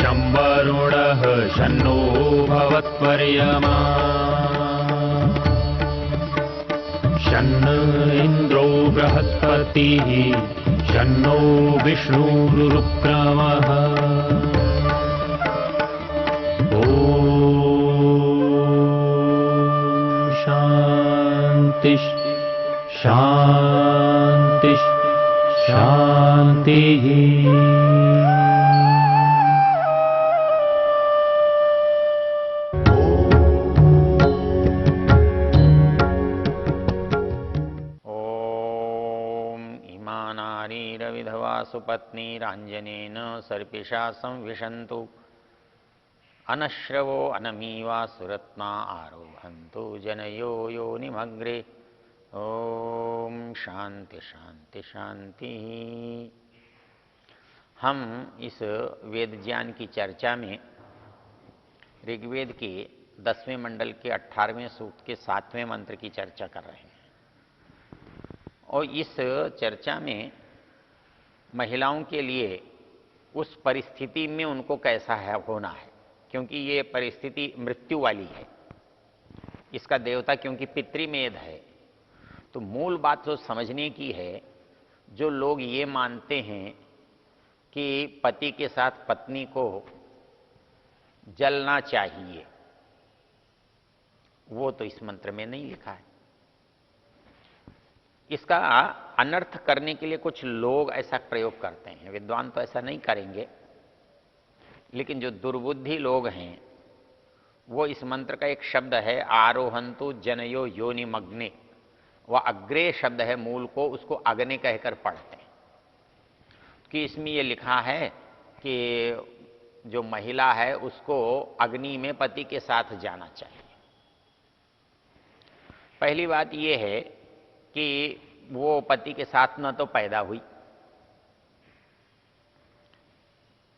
शं वरुणः शन्नो भवत्पर्यमा शन्न इन्द्रो बृहस्पतिः शन्नो विष्णुरुक्रमः ॐ शान्ति शान्ति शान्तिः। सुपत्नीराञ्जनेन सर्पिषा संविशन्तु अनश्रवो अनमीवा सुरत्ना आरोहन्तु जनयो योनिमग्रे। ओम शांति शांति शांति। हम इस वेद ज्ञान की चर्चा में ऋग्वेद के 10वें मंडल के 18वें सूक्त के 7वें मंत्र की चर्चा कर रहे हैं और इस चर्चा में महिलाओं के लिए उस परिस्थिति में उनको कैसा है होना है, क्योंकि ये परिस्थिति मृत्यु वाली है। इसका देवता क्योंकि पितृमेध है, तो मूल बात तो समझने की है। जो लोग ये मानते हैं कि पति के साथ पत्नी को जलना चाहिए, वो तो इस मंत्र में नहीं लिखा है। इसका अनर्थ करने के लिए कुछ लोग ऐसा प्रयोग करते हैं। विद्वान तो ऐसा नहीं करेंगे, लेकिन जो दुर्बुद्धि लोग हैं वो इस मंत्र का एक शब्द है आरोहंतु जनयो योनिमग्ने, वह अग्रे शब्द है मूल को, उसको अग्नि कहकर पढ़ते हैं कि इसमें ये लिखा है कि जो महिला है उसको अग्नि में पति के साथ जाना चाहिए। पहली बात ये है कि वो पति के साथ न तो पैदा हुई,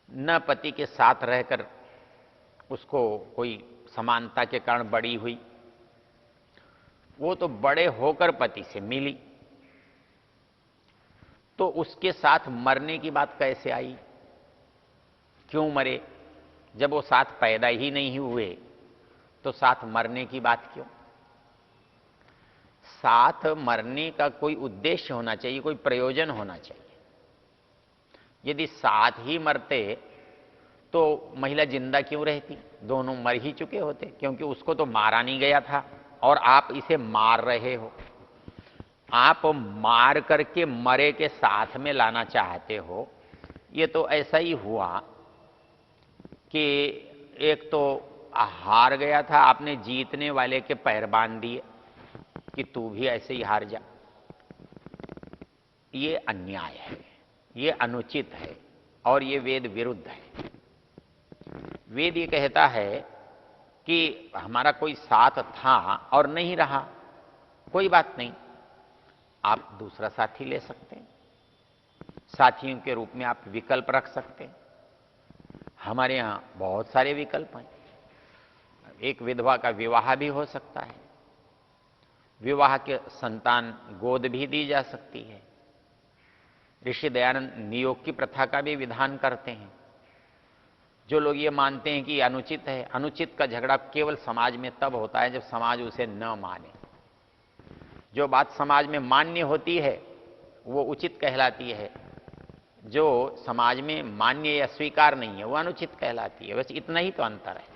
न पति के साथ रहकर उसको कोई समानता के कारण बड़ी हुई, वो तो बड़े होकर पति से मिली। तो उसके साथ मरने की बात कैसे आई? क्यों मरे? जब वो साथ पैदा ही नहीं हुए तो साथ मरने की बात क्यों? साथ मरने का कोई उद्देश्य होना चाहिए, कोई प्रयोजन होना चाहिए। यदि साथ ही मरते तो महिला जिंदा क्यों रहती? दोनों मर ही चुके होते, क्योंकि उसको तो मारा नहीं गया था और आप इसे मार रहे हो। आप मार करके मरे के साथ में लाना चाहते हो। ये तो ऐसा ही हुआ कि एक तो हार गया था, आपने जीतने वाले के पैर बांध दिए कि तू भी ऐसे ही हार जा। ये अन्याय है, ये अनुचित है और ये वेद विरुद्ध है। वेद ये कहता है कि हमारा कोई साथ था और नहीं रहा, कोई बात नहीं, आप दूसरा साथी ले सकते हैं। साथियों के रूप में आप विकल्प रख सकते हैं। हमारे यहाँ बहुत सारे विकल्प हैं। एक विधवा का विवाह भी हो सकता है, विवाह के संतान गोद भी दी जा सकती है। ऋषि दयानंद नियोग की प्रथा का भी विधान करते हैं। जो लोग ये मानते हैं कि अनुचित है, अनुचित का झगड़ा केवल समाज में तब होता है जब समाज उसे न माने। जो बात समाज में मान्य होती है वो उचित कहलाती है, जो समाज में मान्य या स्वीकार नहीं है वो अनुचित कहलाती है। बस इतना ही तो अंतर है।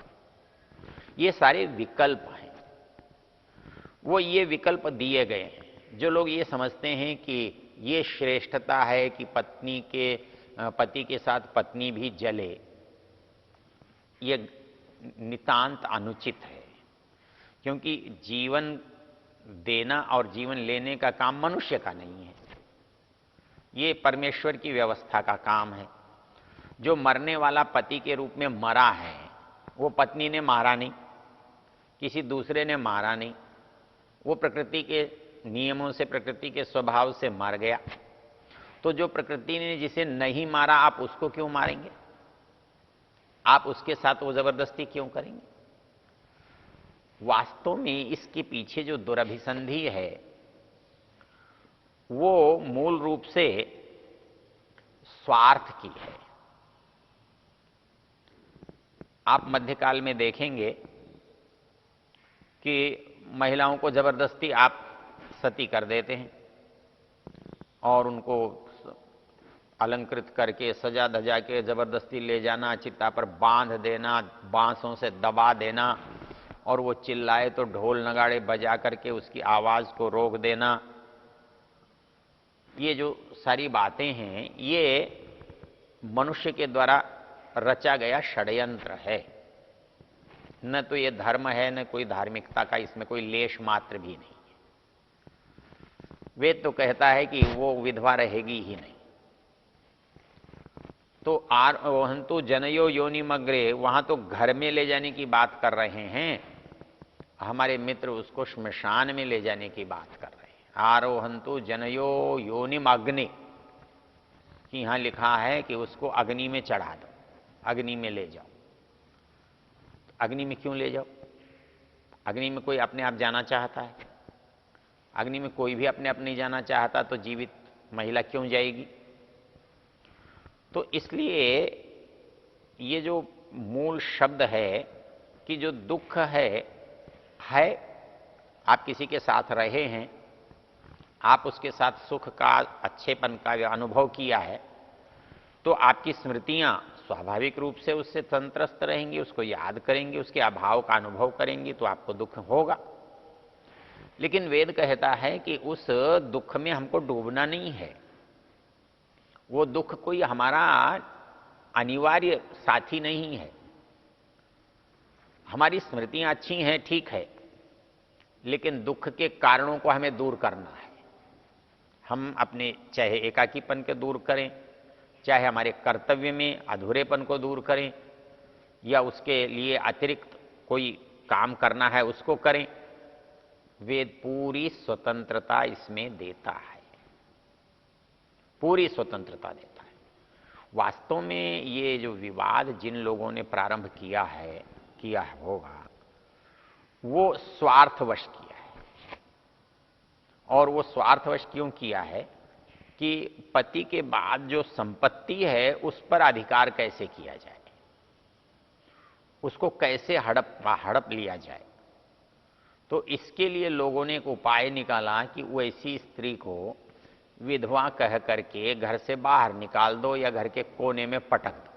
ये सारे विकल्प हैं, वो ये विकल्प दिए गए हैं। जो लोग ये समझते हैं कि ये श्रेष्ठता है कि पति के साथ पत्नी भी जले, ये नितांत अनुचित है। क्योंकि जीवन देना और जीवन लेने का काम मनुष्य का नहीं है, ये परमेश्वर की व्यवस्था का काम है। जो मरने वाला पति के रूप में मरा है वो पत्नी ने मारा नहीं, किसी दूसरे ने मारा नहीं, वो प्रकृति के नियमों से, प्रकृति के स्वभाव से मर गया। तो जो प्रकृति ने जिसे नहीं मारा आप उसको क्यों मारेंगे? आप उसके साथ वो जबरदस्ती क्यों करेंगे? वास्तव में इसके पीछे जो दुरभिसंधि है वो मूल रूप से स्वार्थ की है। आप मध्यकाल में देखेंगे कि महिलाओं को जबरदस्ती आप सती कर देते हैं और उनको अलंकृत करके सजा धजा के जबरदस्ती ले जाना, चिता पर बांध देना, बांसों से दबा देना, और वो चिल्लाए तो ढोल नगाड़े बजा करके उसकी आवाज को रोक देना। ये जो सारी बातें हैं ये मनुष्य के द्वारा रचा गया षड्यंत्र है। न तो ये धर्म है, न कोई धार्मिकता का इसमें कोई लेश मात्र भी नहीं है। वेद तो कहता है कि वो विधवा रहेगी ही नहीं। तो आरोहंतु जनयो योनिमग्रे, वहां तो घर में ले जाने की बात कर रहे हैं, हमारे मित्र उसको श्मशान में ले जाने की बात कर रहे हैं। आरोहंतु जनयो योनिम अग्नि, कि यहां लिखा है कि उसको अग्नि में चढ़ा दो, अग्नि में ले जाओ। अग्नि में क्यों ले जाओ? अग्नि में कोई अपने आप जाना चाहता है? अग्नि में कोई भी अपने आप नहीं जाना चाहता, तो जीवित महिला क्यों जाएगी? तो इसलिए ये जो मूल शब्द है कि जो दुख है आप किसी के साथ रहे हैं, आप उसके साथ सुख का, अच्छेपन का अनुभव किया है, तो आपकी स्मृतियां स्वाभाविक रूप से उससे तंत्रस्त रहेंगी, उसको याद करेंगी, उसके अभाव का अनुभव करेंगी, तो आपको दुख होगा। लेकिन वेद कहता है कि उस दुख में हमको डूबना नहीं है। वो दुख कोई हमारा अनिवार्य साथी नहीं है। हमारी स्मृतियां अच्छी हैं, ठीक है, लेकिन दुख के कारणों को हमें दूर करना है। हम अपने चाहे एकाकीपन के दूर करें, चाहे हमारे कर्तव्य में अधूरेपन को दूर करें, या उसके लिए अतिरिक्त कोई काम करना है उसको करें, वेद पूरी स्वतंत्रता इसमें देता है, पूरी स्वतंत्रता देता है। वास्तव में ये जो विवाद जिन लोगों ने प्रारंभ किया होगा, वो स्वार्थवश किया है। और वो स्वार्थवश क्यों किया है कि पति के बाद जो संपत्ति है उस पर अधिकार कैसे किया जाए, उसको कैसे हड़प लिया जाए। तो इसके लिए लोगों ने एक उपाय निकाला कि वैसी स्त्री को विधवा कह करके घर से बाहर निकाल दो या घर के कोने में पटक दो।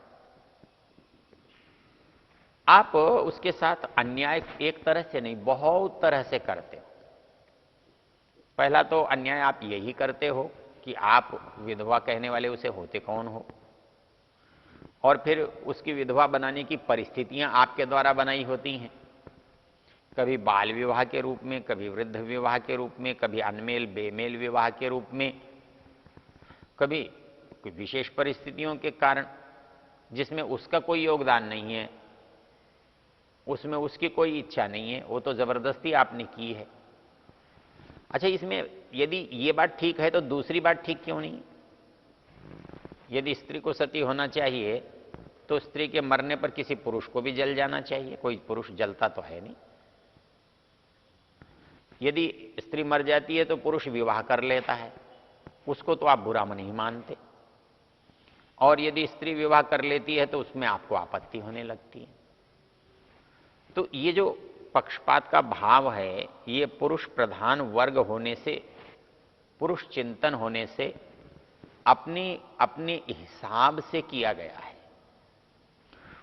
आप उसके साथ अन्याय एक तरह से नहीं, बहुत तरह से करते हो। पहला तो अन्याय आप यही करते हो कि आप विधवा कहने वाले उसे होते कौन हो, और फिर उसकी विधवा बनाने की परिस्थितियां आपके द्वारा बनाई होती हैं, कभी बाल विवाह के रूप में, कभी वृद्ध विवाह के रूप में, कभी अनमेल बेमेल विवाह के रूप में, कभी विशेष परिस्थितियों के कारण जिसमें उसका कोई योगदान नहीं है, उसमें उसकी कोई इच्छा नहीं है, वो तो जबरदस्ती आपने की है। अच्छा, इसमें यदि ये बात ठीक है तो दूसरी बात ठीक क्यों नहीं? यदि स्त्री को सती होना चाहिए तो स्त्री के मरने पर किसी पुरुष को भी जल जाना चाहिए। कोई पुरुष जलता तो है नहीं। यदि स्त्री मर जाती है तो पुरुष विवाह कर लेता है, उसको तो आप बुरा नहीं मानते, और यदि स्त्री विवाह कर लेती है तो उसमें आपको आपत्ति होने लगती है। तो ये जो पक्षपात का भाव है, ये पुरुष प्रधान वर्ग होने से, पुरुष चिंतन होने से, अपने हिसाब से किया गया है।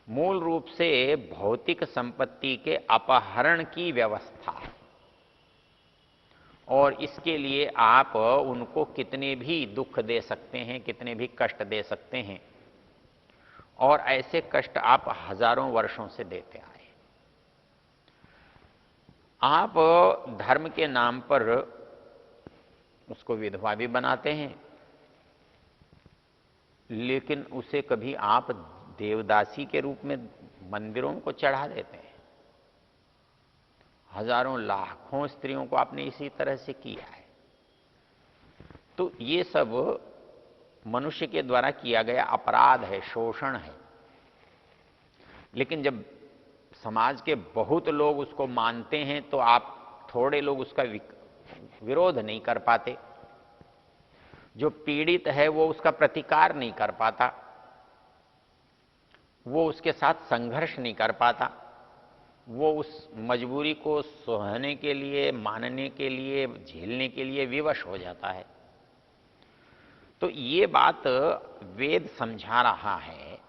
मूल रूप से भौतिक संपत्ति के अपहरण की व्यवस्था है, और इसके लिए आप उनको कितने भी दुख दे सकते हैं, कितने भी कष्ट दे सकते हैं, और ऐसे कष्ट आप हजारों वर्षों से देते आए। आप धर्म के नाम पर उसको विधवा भी बनाते हैं, लेकिन उसे कभी आप देवदासी के रूप में मंदिरों को चढ़ा देते हैं। हजारों लाखों स्त्रियों को आपने इसी तरह से किया है। तो ये सब मनुष्य के द्वारा किया गया अपराध है, शोषण है। लेकिन जब समाज के बहुत लोग उसको मानते हैं तो आप थोड़े लोग उसका विरोध नहीं कर पाते। जो पीड़ित है वो उसका प्रतिकार नहीं कर पाता। वो उसके साथ संघर्ष नहीं कर पाता, वो उस मजबूरी को सहने के लिए, मानने के लिए, झेलने के लिए विवश हो जाता है। तो ये बात वेद समझा रहा है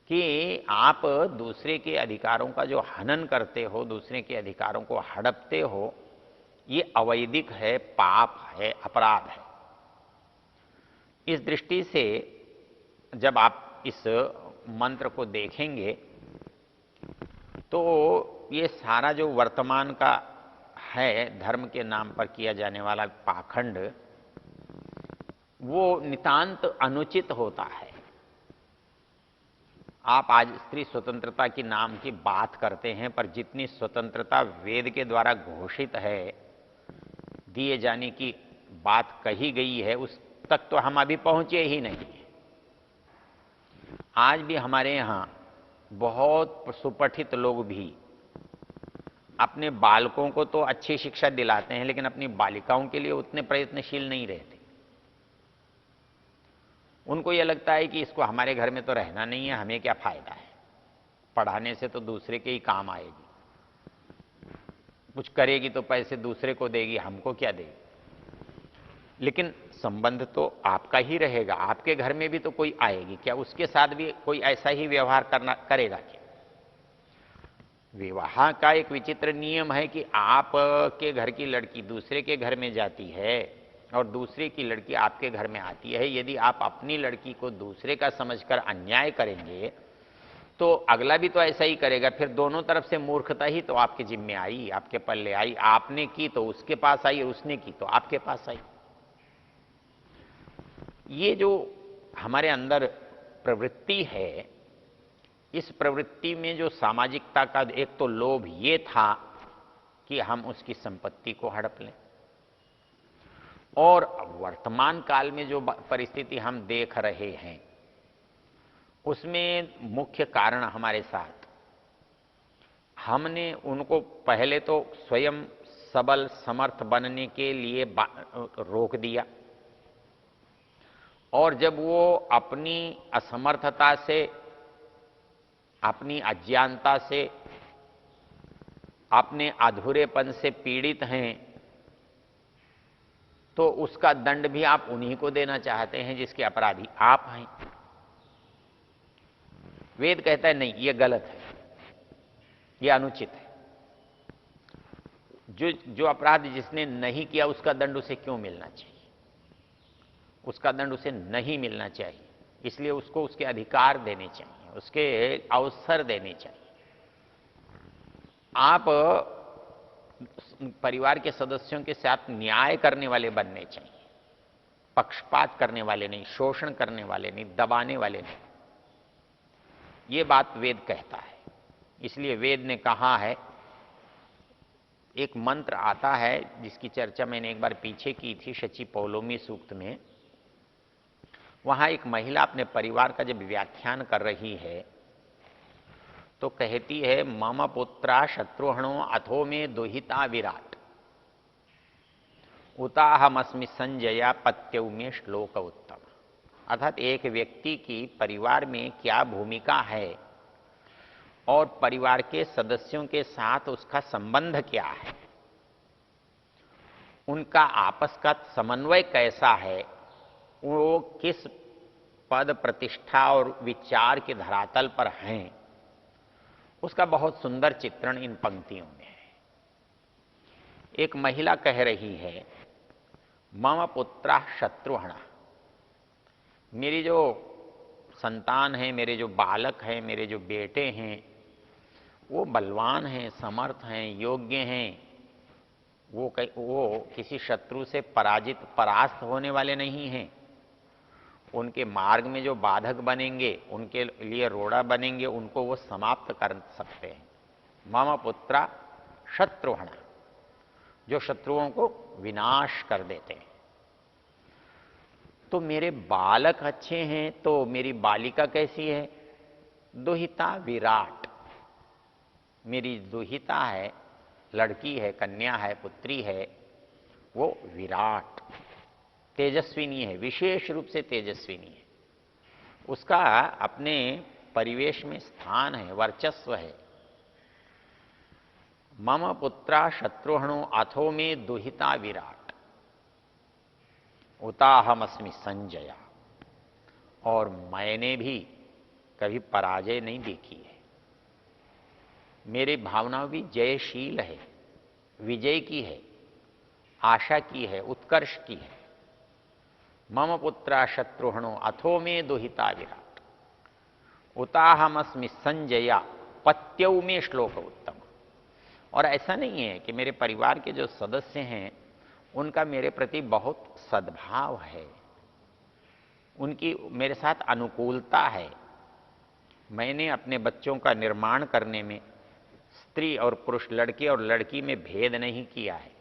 कि आप दूसरे के अधिकारों का जो हनन करते हो, दूसरे के अधिकारों को हड़पते हो, ये अवैधिक है, पाप है, अपराध है। इस दृष्टि से जब आप इस मंत्र को देखेंगे तो ये सारा जो वर्तमान का है धर्म के नाम पर किया जाने वाला पाखंड, वो नितांत अनुचित होता है। आप आज स्त्री स्वतंत्रता की नाम की बात करते हैं, पर जितनी स्वतंत्रता वेद के द्वारा घोषित है, दिए जाने की बात कही गई है, उस तक तो हम अभी पहुंचे ही नहीं। आज भी हमारे यहाँ बहुत सुपठित लोग भी अपने बालकों को तो अच्छी शिक्षा दिलाते हैं, लेकिन अपनी बालिकाओं के लिए उतने प्रयत्नशील नहीं रहते। उनको यह लगता है कि इसको हमारे घर में तो रहना नहीं है, हमें क्या फायदा है, पढ़ाने से तो दूसरे के ही काम आएगी, कुछ करेगी तो पैसे दूसरे को देगी, हमको क्या देगी। लेकिन संबंध तो आपका ही रहेगा, आपके घर में भी तो कोई आएगी, क्या उसके साथ भी कोई ऐसा ही व्यवहार करेगा क्या? विवाह का एक विचित्र नियम है कि आप के घर की लड़की दूसरे के घर में जाती है और दूसरे की लड़की आपके घर में आती है। यदि आप अपनी लड़की को दूसरे का समझकर अन्याय करेंगे तो अगला भी तो ऐसा ही करेगा। फिर दोनों तरफ से मूर्खता ही तो आपके जिम्मे आई, आपके पल्ले आई। आपने की तो उसके पास आई, उसने की तो आपके पास आई। ये जो हमारे अंदर प्रवृत्ति है, इस प्रवृत्ति में जो सामाजिकता का एक तो लोभ ये था कि हम उसकी संपत्ति को हड़प लें, और वर्तमान काल में जो परिस्थिति हम देख रहे हैं उसमें मुख्य कारण हमारे साथ, हमने उनको पहले तो स्वयं सबल समर्थ बनने के लिए रोक दिया, और जब वो अपनी असमर्थता से, अपनी अज्ञानता से, अपने अधूरेपन से पीड़ित हैं, तो उसका दंड भी आप उन्हीं को देना चाहते हैं जिसके अपराधी आप हैं। वेद कहता है नहीं, ये गलत है, ये अनुचित है। जो अपराध जिसने नहीं किया उसका दंड उसे क्यों मिलना चाहिए? उसका दंड उसे नहीं मिलना चाहिए, इसलिए उसको उसके अधिकार देने चाहिए, उसके अवसर देने चाहिए। आप परिवार के सदस्यों के साथ न्याय करने वाले बनने चाहिए, पक्षपात करने वाले नहीं, शोषण करने वाले नहीं, दबाने वाले नहीं। ये बात वेद कहता है। इसलिए वेद ने कहा है, एक मंत्र आता है जिसकी चर्चा मैंने एक बार पीछे की थी, शची पौलोमी सूक्त में। वहां एक महिला अपने परिवार का जब व्याख्यान कर रही है तो कहती है, मम पुत्रा शत्रुहणो अथो में दुहिता विराट उताहमस्मि संजया पत्यौ में श्लोक उत्तम। अर्थात एक व्यक्ति की परिवार में क्या भूमिका है और परिवार के सदस्यों के साथ उसका संबंध क्या है, उनका आपस का समन्वय कैसा है, वो किस पद प्रतिष्ठा और विचार के धरातल पर हैं, उसका बहुत सुंदर चित्रण इन पंक्तियों में है। एक महिला कह रही है, मम पुत्रा शत्रुहणा, मेरी जो संतान है, मेरे जो बालक हैं, मेरे जो बेटे हैं, वो बलवान हैं, समर्थ हैं, योग्य हैं। वो किसी शत्रु से परास्त होने वाले नहीं हैं। उनके मार्ग में जो बाधक बनेंगे, उनके लिए रोड़ा बनेंगे, उनको वो समाप्त कर सकते हैं। मम पुत्रा शत्रुहणा, जो शत्रुओं को विनाश कर देते हैं। तो मेरे बालक अच्छे हैं तो मेरी बालिका कैसी है? दुहिता विराट, मेरी दुहिता है, लड़की है, कन्या है, पुत्री है, वो विराट तेजस्विनी है, विशेष रूप से तेजस्विनी है। उसका अपने परिवेश में स्थान है, वर्चस्व है। मम पुत्रा शत्रुघ्नो अथो में दुहिता विराट, उताहमस्मि संजया। और मैंने भी कभी पराजय नहीं देखी है। मेरी भावना भी जयशील है, विजय की है, आशा की है, उत्कर्ष की है। मम पुत्रा शत्रुघ्नो अथो में दुहिता विराट, उताहमस्मि संजया पत्यौ में श्लोक उत्तम। और ऐसा नहीं है कि मेरे परिवार के जो सदस्य हैं उनका मेरे प्रति बहुत सद्भाव है, उनकी मेरे साथ अनुकूलता है। मैंने अपने बच्चों का निर्माण करने में स्त्री और पुरुष, लड़के और लड़की में भेद नहीं किया है।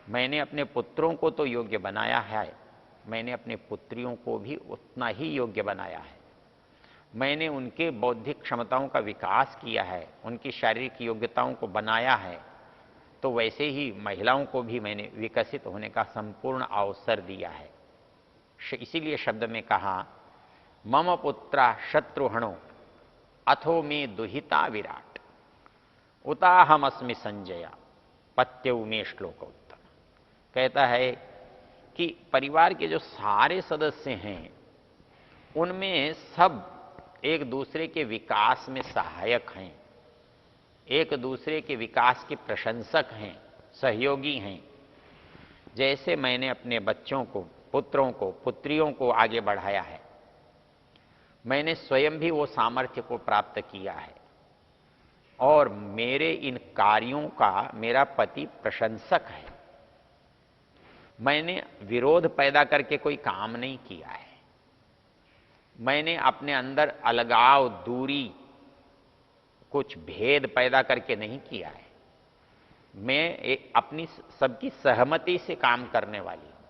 मैंने अपने पुत्रों को तो योग्य बनाया है, मैंने अपने पुत्रियों को भी उतना ही योग्य बनाया है। मैंने उनके बौद्धिक क्षमताओं का विकास किया है, उनकी शारीरिक योग्यताओं को बनाया है। तो वैसे ही महिलाओं को भी मैंने विकसित होने का संपूर्ण अवसर दिया है। इसीलिए शब्द में कहा मम पुत्रा शत्रुघ्नो अथो में दुहिता विराट, उताहमस्मि संजया पत्यौ में श्लोक उत्तम। कहता है कि परिवार के जो सारे सदस्य हैं उनमें सब एक दूसरे के विकास में सहायक हैं, एक दूसरे के विकास के प्रशंसक हैं, सहयोगी हैं। जैसे मैंने अपने बच्चों को, पुत्रों को, पुत्रियों को आगे बढ़ाया है, मैंने स्वयं भी वो सामर्थ्य को प्राप्त किया है। और मेरे इन कार्यों का मेरा पति प्रशंसक है। मैंने विरोध पैदा करके कोई काम नहीं किया है। मैंने अपने अंदर अलगाव, दूरी, कुछ भेद पैदा करके नहीं किया है। मैं अपनी सबकी सहमति से काम करने वाली हूं,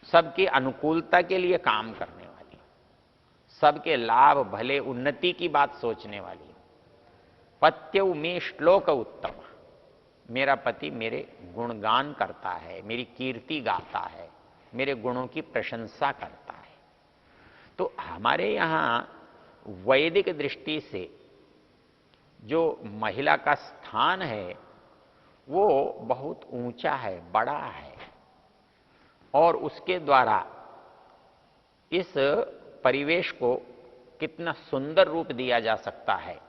सबकी अनुकूलता के लिए काम करने वाली हूं, सबके लाभ, भले, उन्नति की बात सोचने वाली हूं। पत्यौ में श्लोक उत्तम, मेरा पति मेरे गुणगान करता है, मेरी कीर्ति गाता है, मेरे गुणों की प्रशंसा करता है। तो हमारे यहां वैदिक दृष्टि से जो महिला का स्थान है वो बहुत ऊंचा है, बड़ा है। और उसके द्वारा इस परिवेश को कितना सुंदर रूप दिया जा सकता है,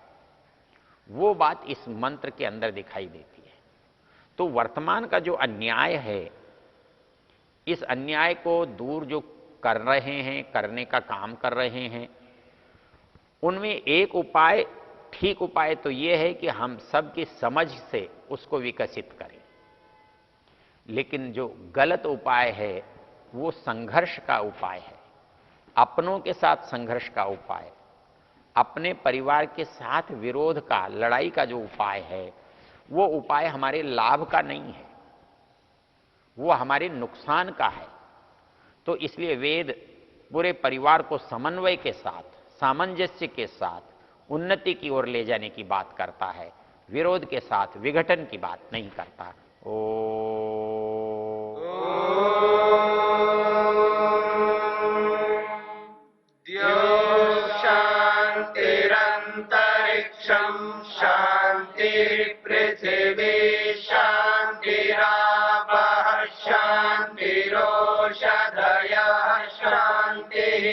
वो बात इस मंत्र के अंदर दिखाई देती है। तो वर्तमान का जो अन्याय है, इस अन्याय को दूर जो कर रहे हैं, करने का काम कर रहे हैं, उनमें एक उपाय, ठीक उपाय तो ये है कि हम सबकी समझ से उसको विकसित करें। लेकिन जो गलत उपाय है वो संघर्ष का उपाय है, अपनों के साथ संघर्ष का उपाय, अपने परिवार के साथ विरोध का, लड़ाई का जो उपाय है, वो उपाय हमारे लाभ का नहीं है, वो हमारे नुकसान का है। तो इसलिए वेद पूरे परिवार को समन्वय के साथ, सामंजस्य के साथ उन्नति की ओर ले जाने की बात करता है, विरोध के साथ विघटन की बात नहीं करता। शांतिरंतरिक्षं शांति पृथिवी शांतिरापः शांतिरोषधयः शांतिः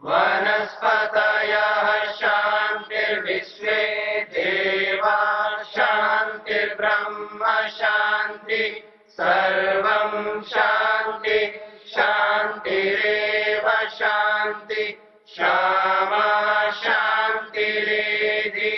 वनस्पतयः शांतिर्विश्वे देवाः शांतिर्ब्रह्म शांति सर्वं शांति शांतिरेव शांति क्षमा शांतिरेधि